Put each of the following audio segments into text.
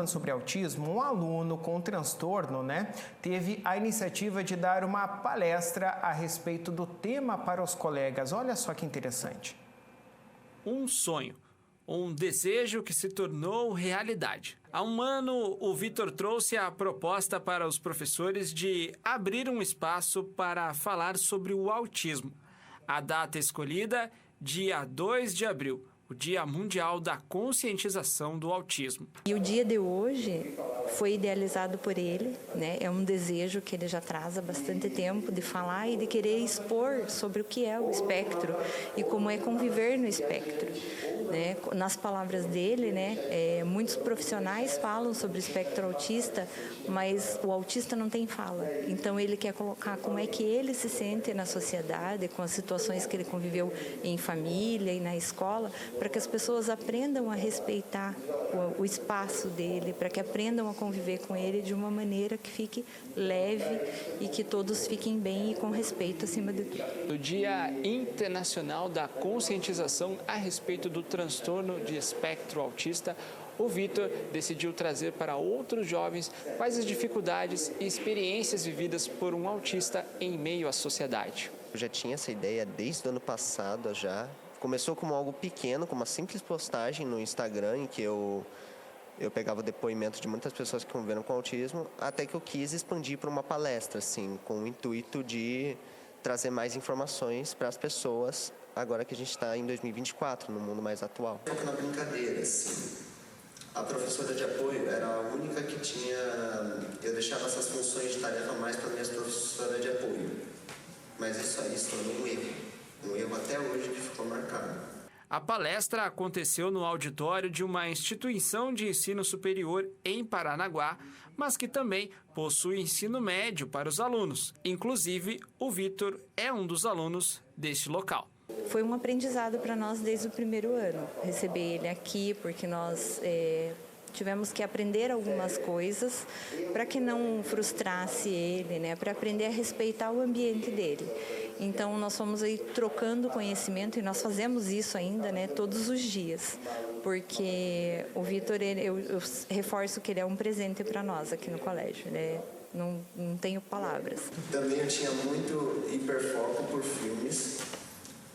falando sobre autismo, um aluno com transtorno, teve a iniciativa de dar uma palestra a respeito do tema para os colegas. Olha só que interessante. Um sonho, um desejo que se tornou realidade. Há um ano, o Vitor trouxe a proposta para os professores de abrir um espaço para falar sobre o autismo. A data escolhida, dia 2 de abril, o Dia Mundial da Conscientização do Autismo. E o dia de hoje foi idealizado por ele, É um desejo que ele já traz há bastante tempo de falar e de querer expor sobre o que é o espectro e como é conviver no espectro, Nas palavras dele, muitos profissionais falam sobre o espectro autista, mas o autista não tem fala. Então ele quer colocar como é que ele se sente na sociedade, com as situações que ele conviveu em família e na escola, para que as pessoas aprendam a respeitar o espaço dele, para que aprendam a conviver com ele de uma maneira que fique leve e que todos fiquem bem e com respeito acima de tudo. No Dia Internacional da Conscientização a respeito do transtorno de espectro autista, o Vitor decidiu trazer para outros jovens quais as dificuldades e experiências vividas por um autista em meio à sociedade. Eu já tinha essa ideia desde o ano passado já. Começou como algo pequeno, como uma simples postagem no Instagram, em que eu pegava o depoimento de muitas pessoas que conviveram com autismo, até que eu quis expandir para uma palestra, assim, com o intuito de trazer mais informações para as pessoas, agora que a gente está em 2024, no mundo mais atual. Foco na brincadeira, assim. A professora de apoio era a única que tinha... Eu deixava essas funções de tarefa mais para minhas professoras de apoio. Mas isso aí se tornou um erro. Um erro até hoje que ficou marcado. A palestra aconteceu no auditório de uma instituição de ensino superior em Paranaguá, mas que também possui ensino médio para os alunos. Inclusive, o Vitor é um dos alunos deste local. Foi um aprendizado para nós desde o primeiro ano, receber ele aqui, porque nós tivemos que aprender algumas coisas para que não frustrasse ele, para aprender a respeitar o ambiente dele. Então, nós fomos aí trocando conhecimento e nós fazemos isso ainda, todos os dias, porque o Vitor, eu reforço que ele é um presente para nós aqui no colégio, não tenho palavras. Também eu tinha muito hiperfoco por filmes.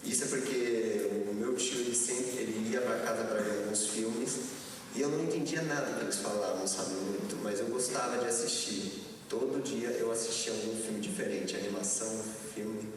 Isso é porque o meu tio, ele ia para casa para ver alguns filmes e eu não entendia nada que eles falavam, sabe, muito, mas eu gostava de assistir. Todo dia eu assistia algum filme diferente, animação, filme.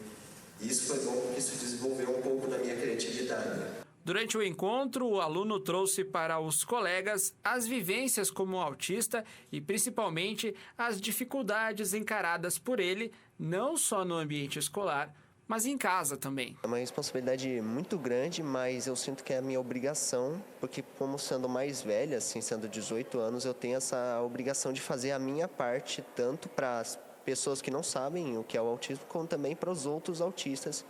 E isso foi bom porque isso desenvolveu um pouco da minha criatividade. Durante o encontro, o aluno trouxe para os colegas as vivências como autista e, principalmente, as dificuldades encaradas por ele, não só no ambiente escolar, mas em casa também. É uma responsabilidade muito grande, mas eu sinto que é a minha obrigação, porque como sendo mais velha, assim, sendo 18 anos, eu tenho essa obrigação de fazer a minha parte, tanto para as pessoas que não sabem o que é o autismo, como também para os outros autistas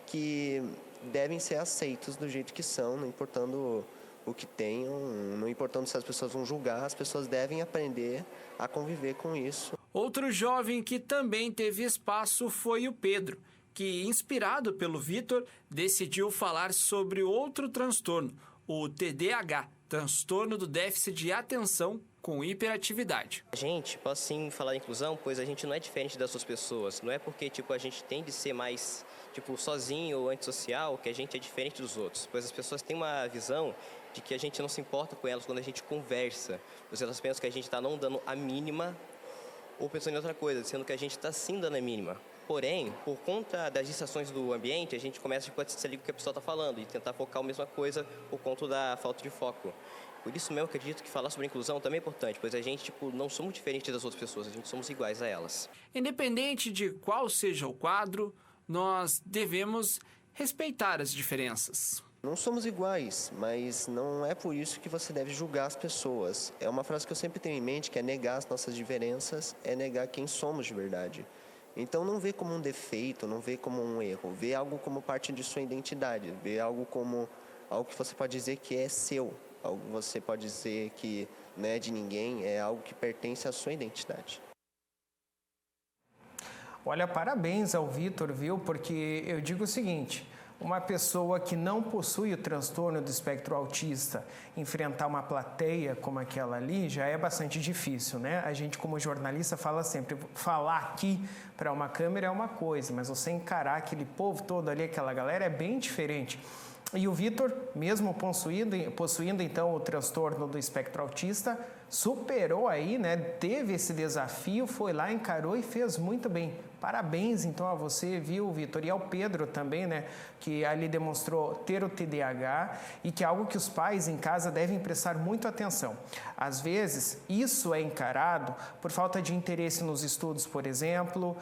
que devem ser aceitos do jeito que são, não importando o que tenham, não importando se as pessoas vão julgar, as pessoas devem aprender a conviver com isso. Outro jovem que também teve espaço foi o Pedro, que, inspirado pelo Vitor, decidiu falar sobre outro transtorno, o TDAH, transtorno do déficit de atenção com hiperatividade. A gente pode sim falar de inclusão, pois a gente não é diferente das outras pessoas. Não é porque a gente tem de ser mais sozinho ou antissocial que a gente é diferente dos outros. Pois as pessoas têm uma visão de que a gente não se importa com elas quando a gente conversa. Pois elas pensam que a gente está não dando a mínima ou pensando em outra coisa, sendo que a gente está sim dando a mínima. Porém, por conta das distrações do ambiente, a gente começa a se ligar o que a pessoa está falando e tentar focar a mesma coisa por conta da falta de foco. Por isso mesmo que eu acredito que falar sobre inclusão também é importante, pois a gente não somos diferentes das outras pessoas, a gente somos iguais a elas. Independente de qual seja o quadro, nós devemos respeitar as diferenças. Não somos iguais, mas não é por isso que você deve julgar as pessoas. É uma frase que eu sempre tenho em mente, que é negar as nossas diferenças, é negar quem somos de verdade. Então não vê como um defeito, não vê como um erro, vê algo como parte de sua identidade, vê algo como algo que você pode dizer que é seu, algo que você pode dizer que não é de ninguém, é algo que pertence à sua identidade. Olha, parabéns ao Vitor, viu? Porque eu digo o seguinte, Uma pessoa que não possui o transtorno do espectro autista enfrentar uma plateia como aquela ali já é bastante difícil, né? A gente, como jornalista, fala sempre, falar aqui para uma câmera é uma coisa, mas você encarar aquele povo todo ali, aquela galera, é bem diferente. E o Vitor, mesmo possuindo então o transtorno do espectro autista, superou aí, né? Teve esse desafio, foi lá, encarou e fez muito bem. Parabéns então a você, viu, Vitor? E ao Pedro também, né? Que ali demonstrou ter o TDAH e que é algo que os pais em casa devem prestar muito atenção. Às vezes, isso é encarado por falta de interesse nos estudos, por exemplo,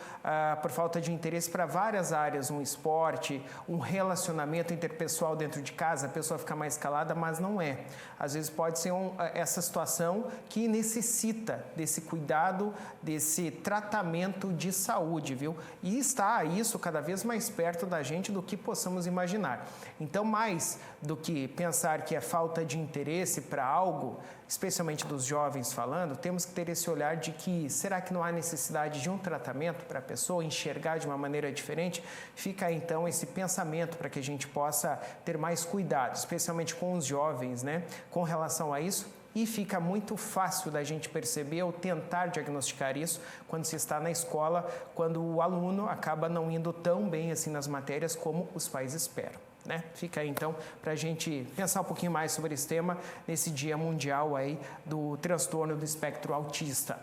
por falta de interesse para várias áreas, um esporte, um relacionamento interpessoal dentro de casa, a pessoa fica mais calada, mas não é. Às vezes pode ser essa situação que necessita desse cuidado, desse tratamento de saúde, viu? E está isso cada vez mais perto da gente do que possamos imaginar. Então, mais do que pensar que é falta de interesse para algo, especialmente dos jovens falando, temos que ter esse olhar de que será que não há necessidade de um tratamento para a pessoa enxergar de uma maneira diferente? Fica então esse pensamento para que a gente possa ter mais cuidado, especialmente com os jovens, né, com relação a isso. E fica muito fácil da gente perceber ou tentar diagnosticar isso quando se está na escola, quando o aluno acaba não indo tão bem assim nas matérias como os pais esperam, né? Fica aí então para a gente pensar um pouquinho mais sobre esse tema nesse Dia Mundial aí do transtorno do espectro autista.